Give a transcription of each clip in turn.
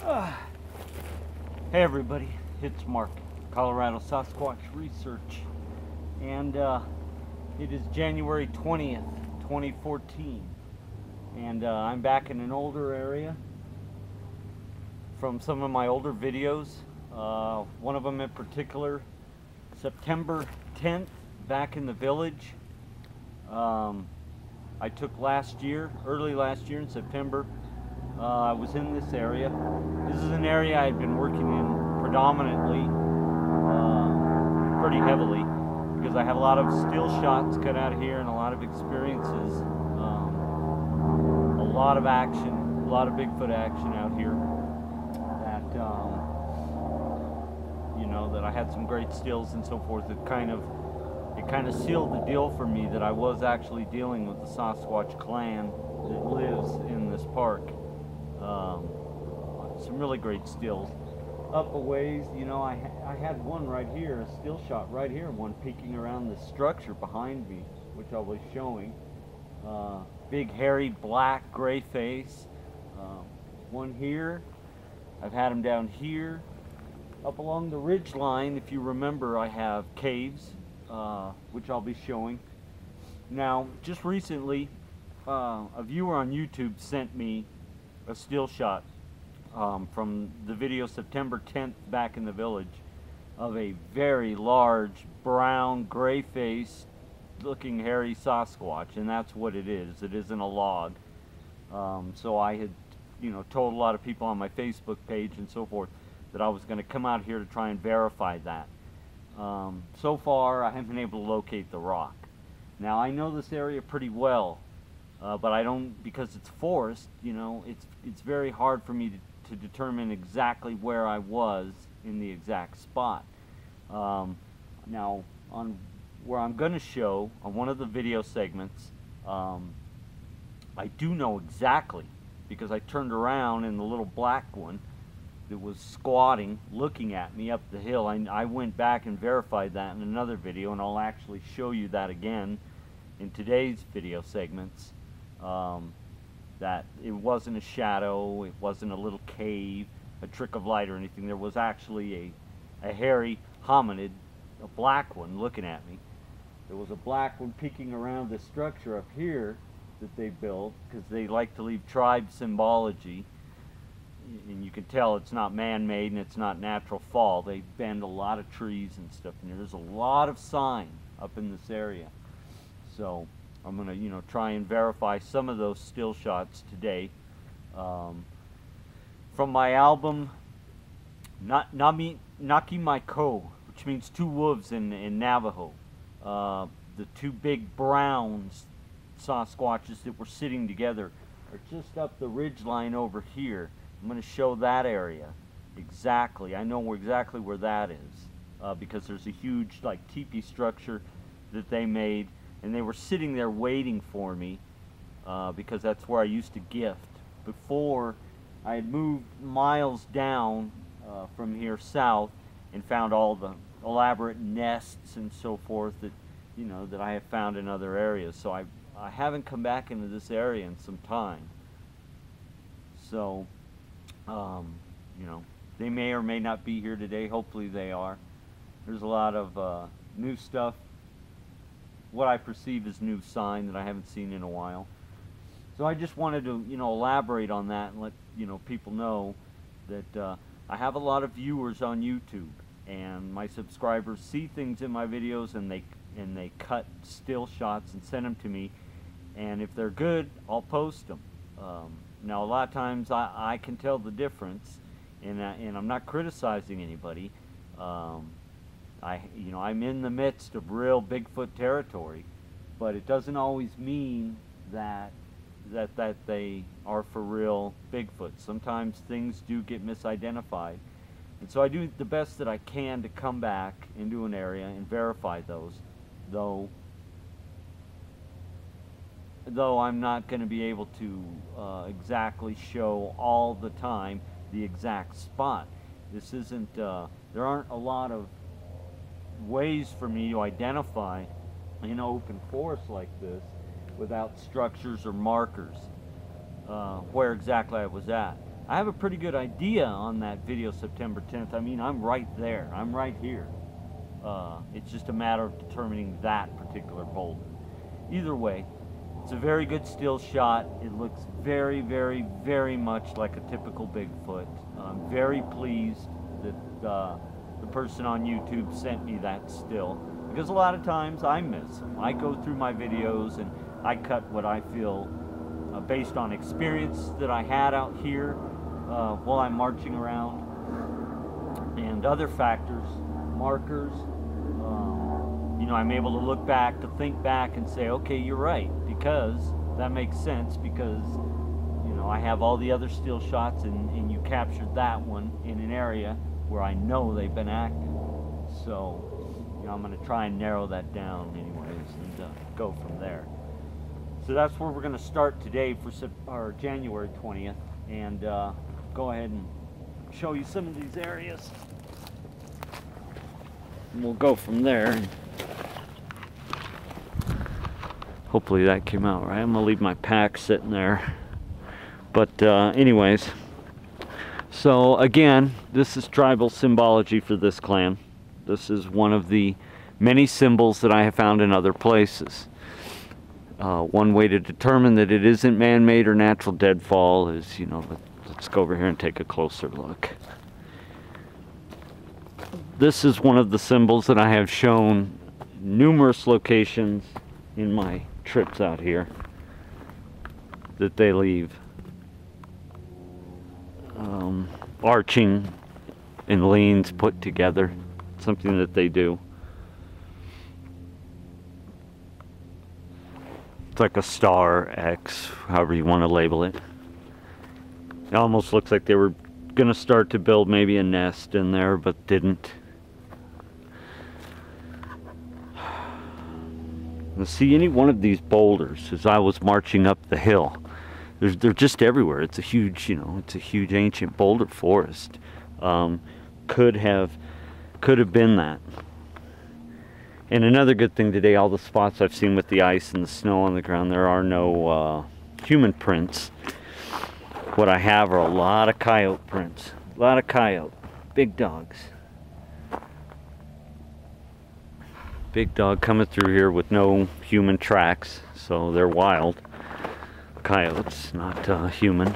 Hey everybody, it's Mark, Colorado Sasquatch Research, and it is January 20th, 2014, and I'm back in an older area from some of my older videos. One of them in particular, September 10th, back in the village. I took early last year in September. I was in this area. This is an area I've been working in predominantly, pretty heavily, because I have a lot of still shots cut out of here and a lot of experiences, a lot of action, a lot of Bigfoot action out here that, that I had some great stills and so forth. It kind of sealed the deal for me that I was actually dealing with the Sasquatch clan that lives in this park. Some really great stills. Up a ways, I had one right here, a still shot right here, one peeking around the structure behind me, which I was showing. Big, hairy, black, gray face. One here. I've had them down here. Up along the ridge line, if you remember, I have caves, which I'll be showing. Now, just recently, a viewer on YouTube sent me a still shot from the video September 10th back in the village of a very large brown gray faced looking hairy Sasquatch, and that's what it is. It isn't a log. So I had told a lot of people on my Facebook page and so forth that I was going to come out here to try and verify that. So far I haven't been able to locate the rock. Now I know this area pretty well. But I don't, because it's forest, it's very hard for me to determine exactly where I was in the exact spot. Now, on where I'm going to show, on one of the video segments, I do know exactly, because I turned around and the little black one that was squatting, looking at me up the hill, I went back and verified that in another video, and I'll actually show you that again in today's video segments. That it wasn't a shadow, it wasn't a little cave, a trick of light or anything. There was actually a hairy hominid, a black one, looking at me. There was a black one peeking around the structure up here that they built, because they like to leave tribe symbology, and you can tell it's not man-made and it's not natural fall. They bend a lot of trees and stuff, and there's a lot of sign up in this area. So I'm going to, try and verify some of those still shots today. From my album, Nakimaiko, which means two wolves in Navajo. The two big brown Sasquatches that were sitting together are just up the ridge line over here. I'm going to show that area exactly. I know exactly where that is, because there's a huge teepee structure that they made. And they were sitting there waiting for me, because that's where I used to gift. Before, I had moved miles down from here south and found all the elaborate nests and so forth that, that I have found in other areas. So I haven't come back into this area in some time. So, they may or may not be here today. Hopefully they are. There's a lot of new stuff. What I perceive as new sign that I haven't seen in a while. So I just wanted to, elaborate on that and let, people know that I have a lot of viewers on YouTube, and my subscribers see things in my videos, and they cut still shots and send them to me, and if they're good, I'll post them. Now a lot of times I can tell the difference, and I'm not criticizing anybody. I'm in the midst of real Bigfoot territory, but it doesn't always mean that they are for real Bigfoot. Sometimes things do get misidentified, and so I do the best that I can to come back into an area and verify those, though I'm not going to be able to exactly show all the time the exact spot. This isn't, there aren't a lot of ways for me to identify in open forest like this without structures or markers where exactly I was at. I have a pretty good idea on that video September 10th. I mean, I'm right there. I'm right here. It's just a matter of determining that particular boulder. Either way, it's a very good still shot. It looks very, very, very much like a typical Bigfoot. I'm very pleased that the person on YouTube sent me that still, because a lot of times I miss them. I go through my videos and I cut what I feel based on experience that I had out here while I'm marching around, and other factors, markers. You know, I'm able to look back, to think back and say, okay, you're right, because that makes sense, because, you know, I have all the other still shots and you captured that one in an area where I know they've been active. So, you know, I'm going to try and narrow that down anyways and go from there. So that's where we're going to start today for January 20th, and go ahead and show you some of these areas. And we'll go from there. Hopefully that came out right. I'm gonna leave my pack sitting there. But anyways, so again, this is tribal symbology for this clan. This is one of the many symbols that I have found in other places. One way to determine that it isn't man-made or natural deadfall is, you know, let's go over here and take a closer look. This is one of the symbols that I have shown numerous locations in my trips out here that they leave. Arching and leans put together, something that they do. It's like a star, X, however you want to label it. It almost looks like they were gonna start to build maybe a nest in there, but didn't. Now see, any one of these boulders, as I was marching up the hill, they're just everywhere. It's a huge, you know, it's a huge ancient boulder forest. Could have been that. And another good thing today, all the spots I've seen with the ice and the snow on the ground, there are no human prints. What I have are a lot of coyote prints. A lot of coyote. Big dogs. Big dog coming through here with no human tracks, so they're wild. Coyotes, not human.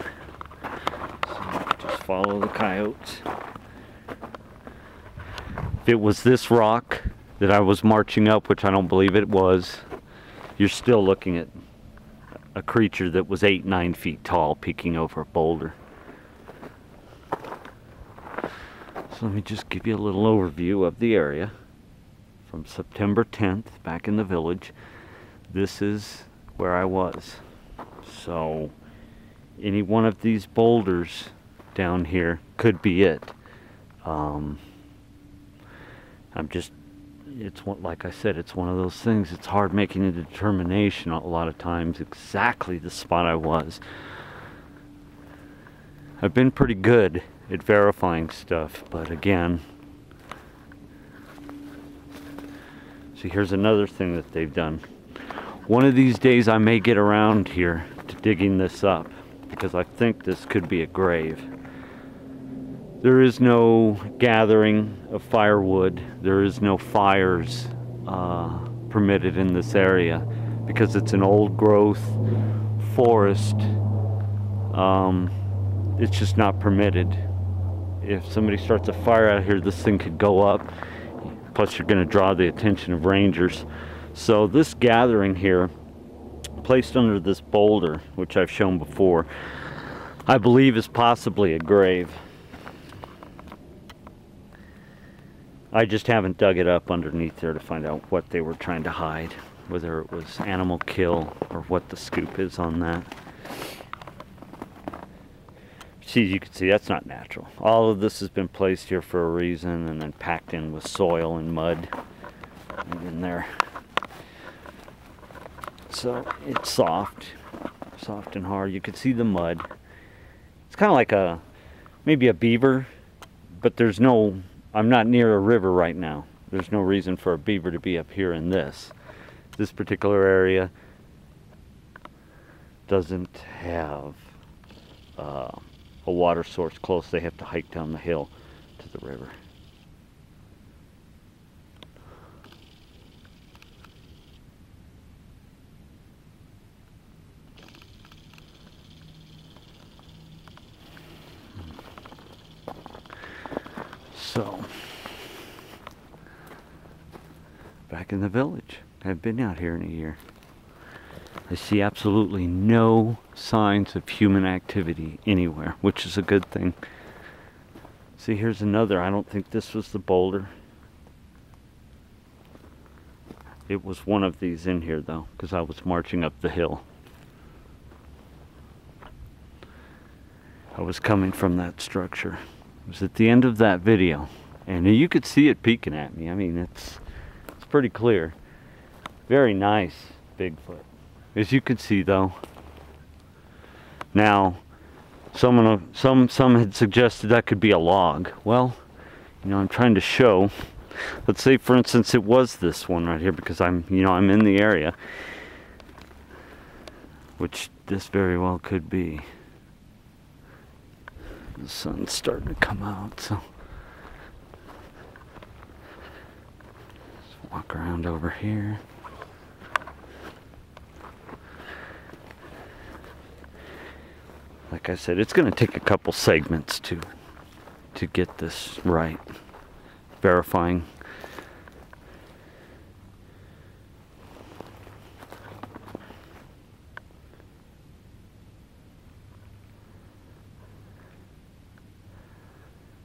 So just follow the coyotes. If it was this rock that I was marching up, which I don't believe it was, you're still looking at a creature that was 8-9 feet tall peeking over a boulder. So let me just give you a little overview of the area. From September 10th, back in the village, this is where I was. So any one of these boulders down here could be it. It's one, like I said, it's one of those things. It's hard making a determination a lot of times exactly the spot I was. I've been pretty good at verifying stuff, but again, see, here's another thing that they've done. One of these days I may get around here to digging this up, because I think this could be a grave. There is no gathering of firewood. There is no fires permitted in this area because it's an old growth forest. It's just not permitted. If somebody starts a fire out here, this thing could go up. Plus you're going to draw the attention of rangers. So this gathering here, placed under this boulder, which I've shown before, I believe is possibly a grave. I just haven't dug it up underneath there to find out what they were trying to hide, whether it was animal kill or what the scoop is on that. See, you can see that's not natural. All of this has been placed here for a reason and then packed in with soil and mud in there. So it's soft and hard. You can see the mud. It's kind of like maybe a beaver, but there's no, I'm not near a river right now. There's no reason for a beaver to be up here in this particular area. Doesn't have a water source close, they have to hike down the hill to the river. So, back in the village. I've been out here in a year. I see absolutely no signs of human activity anywhere, which is a good thing. See, here's another. I don't think this was the boulder. It was one of these in here, though, because I was marching up the hill. I was coming from that structure. It was at the end of that video, and you could see it peeking at me. I mean, it's pretty clear. Very nice Bigfoot, as you can see, though. Now, some had suggested that could be a log. Well, you know, I'm trying to show. Let's say, for instance, it was this one right here, because I'm in the area, which this very well could be. The sun's starting to come out, so let's walk around over here. Like I said, it's going to take a couple segments to get this right. Verifying.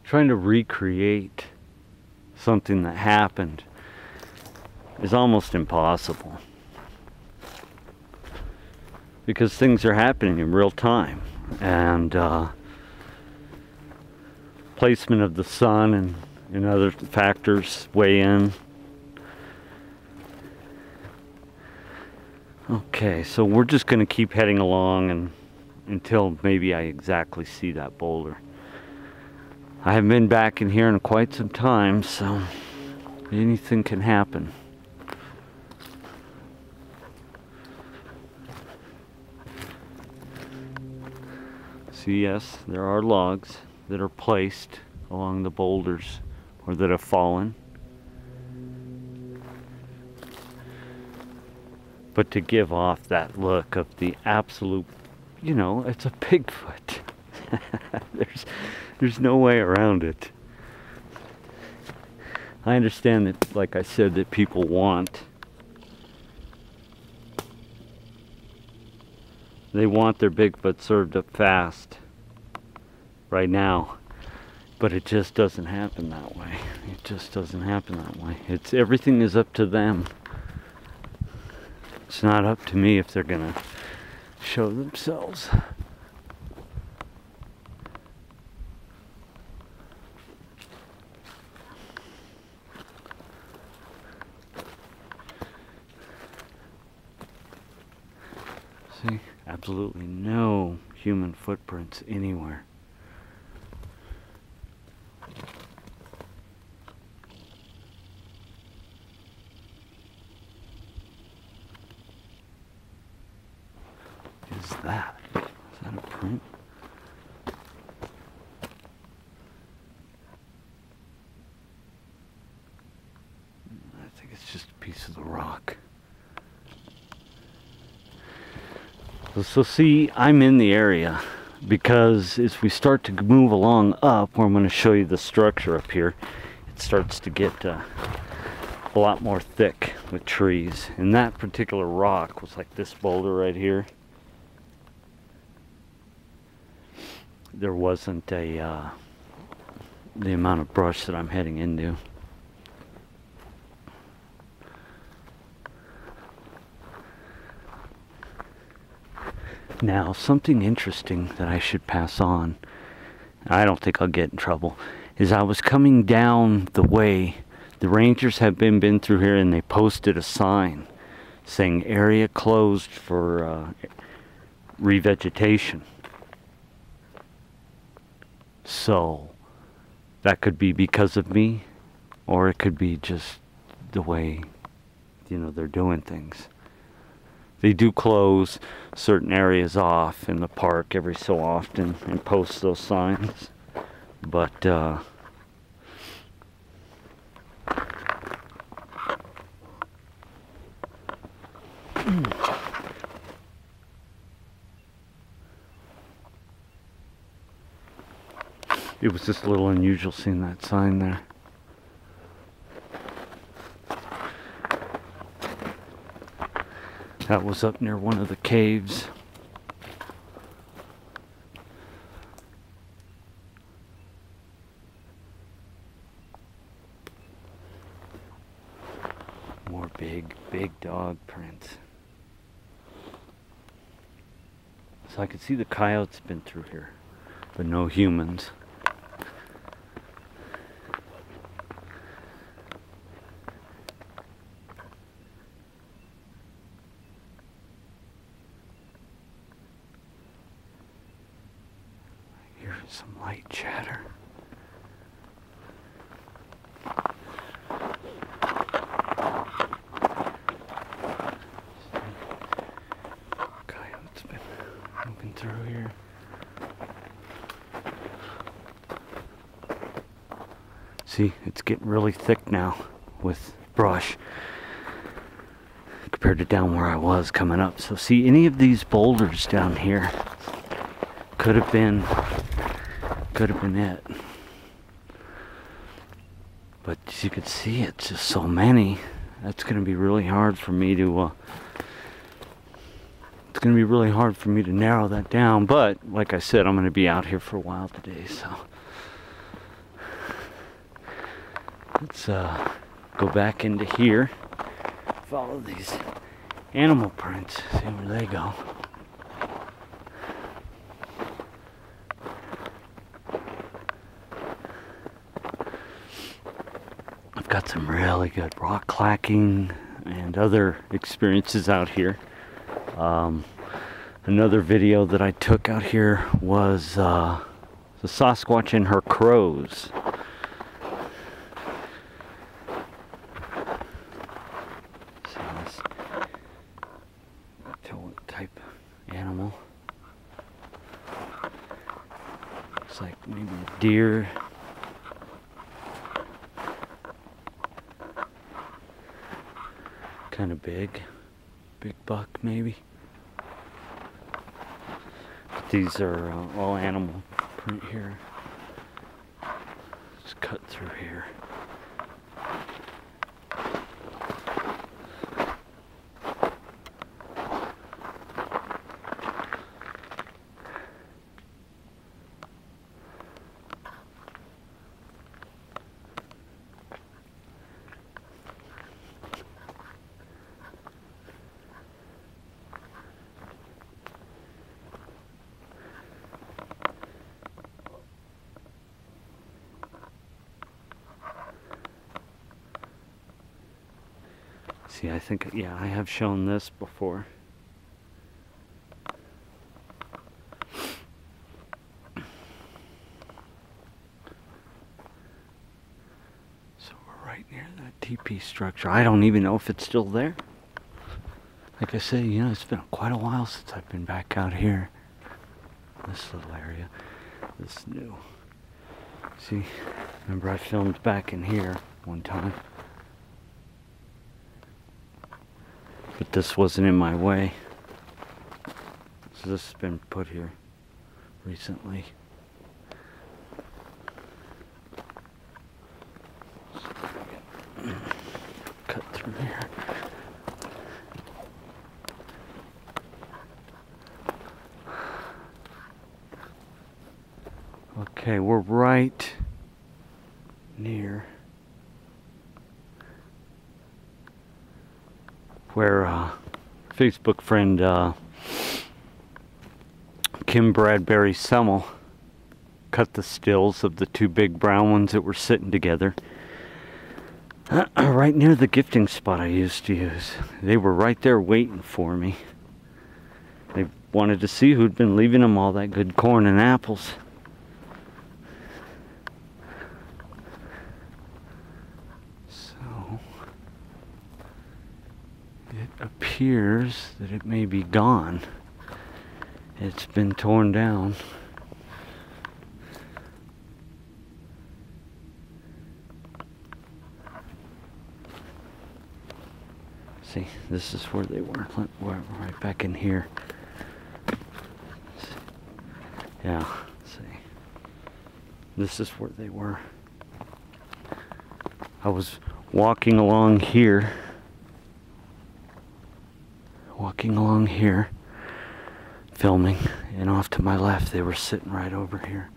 Trying to recreate something that happened is almost impossible, because things are happening in real time, and placement of the sun and other factors weigh in. Okay, so we're just going to keep heading along until maybe I exactly see that boulder. I haven't been back in here in quite some time, so anything can happen. So yes, there are logs that are placed along the boulders or that have fallen. But to give off that look of the absolute, you know, it's a Bigfoot. There's no way around it. I understand that, like I said, that people want, they want their Bigfoot served up fast right now, but it just doesn't happen that way. It just doesn't happen that way. Everything is up to them. It's not up to me if they're gonna show themselves. See, absolutely no human footprints anywhere. What is that? Is that a print? I think it's just a piece of the rock. So see, I'm in the area because as we start to move along up, where I'm going to show you the structure up here, it starts to get a lot more thick with trees. And that particular rock was like this boulder right here. There wasn't the amount of brush that I'm heading into. Now, something interesting that I should pass on, I don't think I'll get in trouble, is I was coming down the way. The rangers have been through here, and they posted a sign saying area closed for revegetation. So that could be because of me, or it could be just the way, you know, they're doing things. they do close certain areas off in the park every so often and post those signs. But it was just a little unusual seeing that sign there. That was up near one of the caves. More big dog prints. So I could see the coyotes been through here, but no humans. Here's some light chatter. Coyotes been moving through here. See, it's getting really thick now with brush compared to down where I was coming up. So see, any of these boulders down here could have been it. But as you can see, it's just so many. That's going to be really hard for me to narrow that down. But like I said, I'm going to be out here for a while today, so let's go back into here, follow these animal prints, see where they go. I've got some really good rock clacking and other experiences out here. Another video that I took out here was the Sasquatch and her crows. See this type animal. Looks like maybe a deer. Kind of big buck maybe. But these are all animal print here. Just cut through here. See, I think, yeah, I have shown this before. So we're right near that TP structure. I don't even know if it's still there. Like I say, you know, it's been quite a while since I've been back out here. This little area. This new. See, remember I filmed back in here one time. But this wasn't in my way. So this has been put here recently. Cut through here. Okay, we're right near where Facebook friend Kim Bradbury Semmel cut the stills of the two big brown ones that were sitting together. Right near the gifting spot I used to use. They were right there waiting for me. They wanted to see who'd been leaving them all that good corn and apples. So it appears that it may be gone. It's been torn down. See, this is where they were. We're right back in here. Yeah, see. This is where they were. I was walking along here. Filming, and off to my left they were sitting right over here.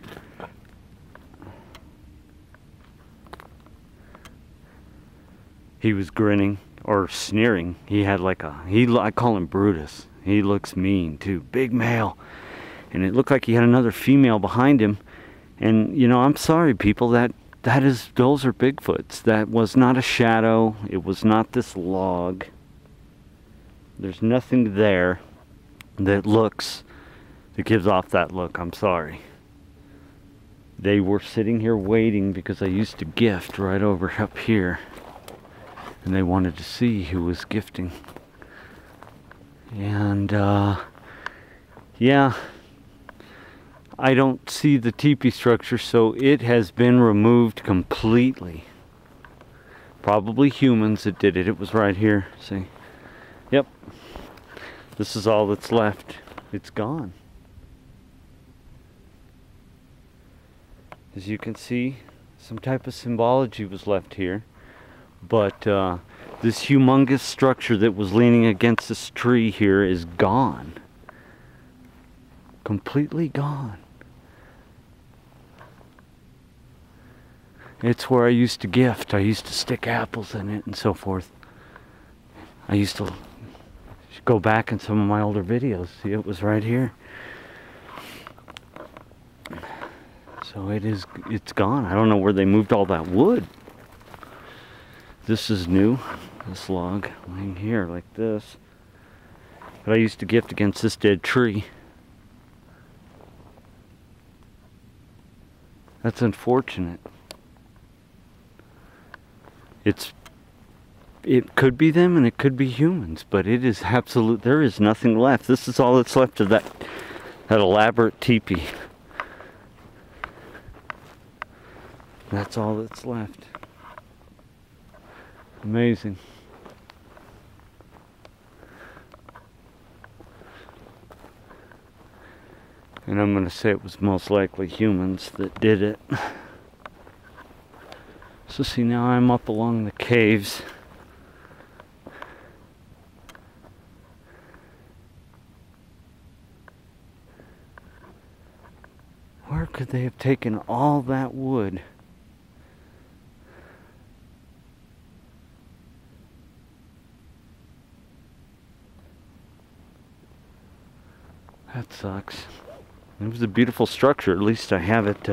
He was grinning or sneering. He had like I call him Brutus. He looks mean too, big male, and it looked like he had another female behind him. And you know, I'm sorry people, those are Bigfoots. That was not a shadow. It was not this log. There's nothing there that gives off that look. I'm sorry. They were sitting here waiting because I used to gift right over up here, and they wanted to see who was gifting. And yeah, I don't see the teepee structure, so it has been removed completely. Probably humans that did it. It was right here. See? Yep. This is all that's left. It's gone. As you can see, some type of symbology was left here. But this humongous structure that was leaning against this tree here is gone. Completely gone. It's where I used to gift. I used to stick apples in it and so forth. I used to go back in some of my older videos. See, it was right here. So it's gone. I don't know where they moved all that wood. This is new. This log laying here like this. But I used to gift against this dead tree. That's unfortunate. It could be them and it could be humans, but it is absolute. There is nothing left. This is all that's left of that elaborate teepee. That's all that's left. Amazing. And I'm going to say it was most likely humans that did it. So see, now I'm up along the caves. Where could they have taken all that wood? That sucks. It was a beautiful structure. At least I have it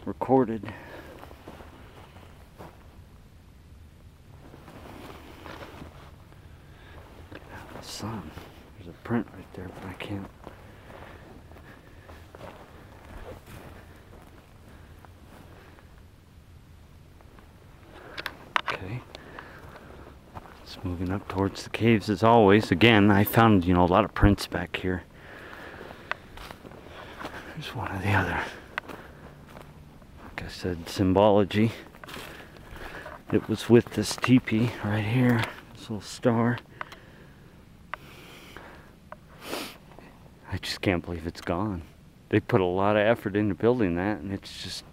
recorded. Get out of the sun. There's a print right there, but I can't. Okay. It's moving up towards the caves as always. Again, I found, a lot of prints back here. There's one or the other. Like I said, symbology. It was with this teepee right here. This little star. I just can't believe it's gone. They put a lot of effort into building that, and it's just...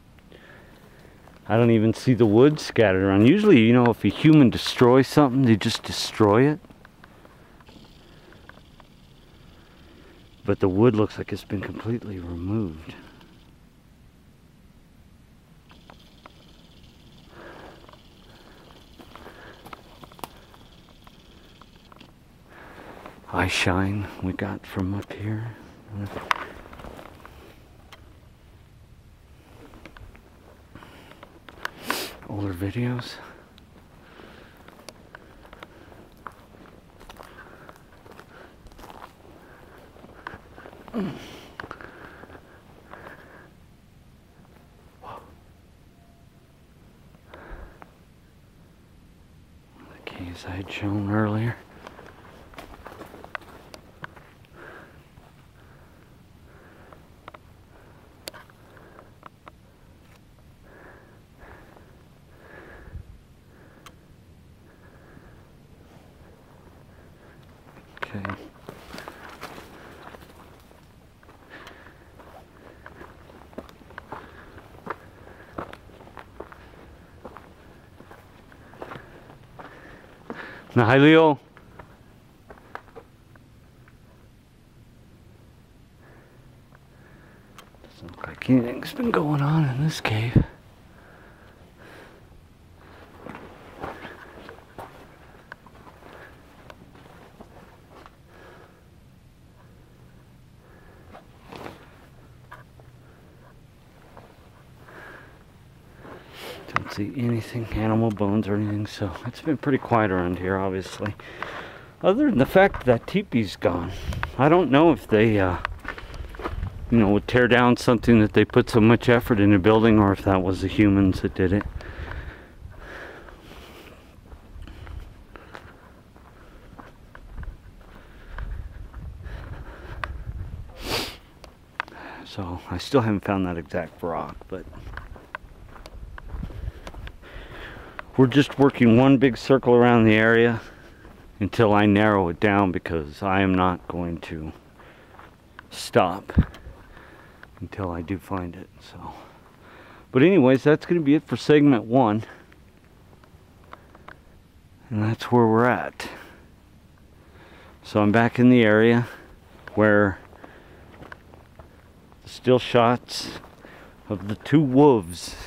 I don't even see the wood scattered around. Usually, if a human destroys something, they just destroy it. But the wood looks like it's been completely removed. Eye shine we got from up here. Older videos. The caves I had shown earlier. Okay. Now, hi, Leo. Doesn't look like anything's been going on in this cave. Don't see anything, animal bones or anything, so it's been pretty quiet around here, obviously. Other than the fact that teepee's gone. I don't know if they, you know, would tear down something that they put so much effort into building, or if that was the humans that did it. So I still haven't found that exact rock, but we're just working one big circle around the area until I narrow it down, because I am not going to stop until I do find it. So, but anyways, that's going to be it for segment 1, and that's where we're at. So I'm back in the area where the still shots of the 2 wolves,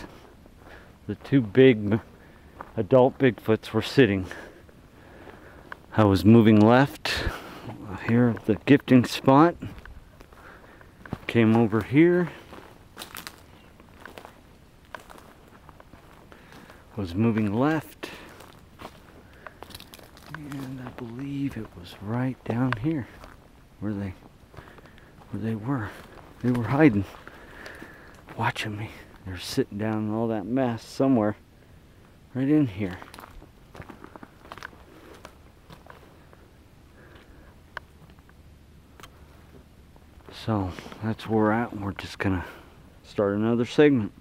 the 2 big adult Bigfoots, were sitting. I was moving left here at the gifting spot, came over here, was moving left, and I believe it was right down here where they were. They were hiding, watching me. They're sitting down in all that mess somewhere right in here. So that's where we're at, and we're just gonna start another segment.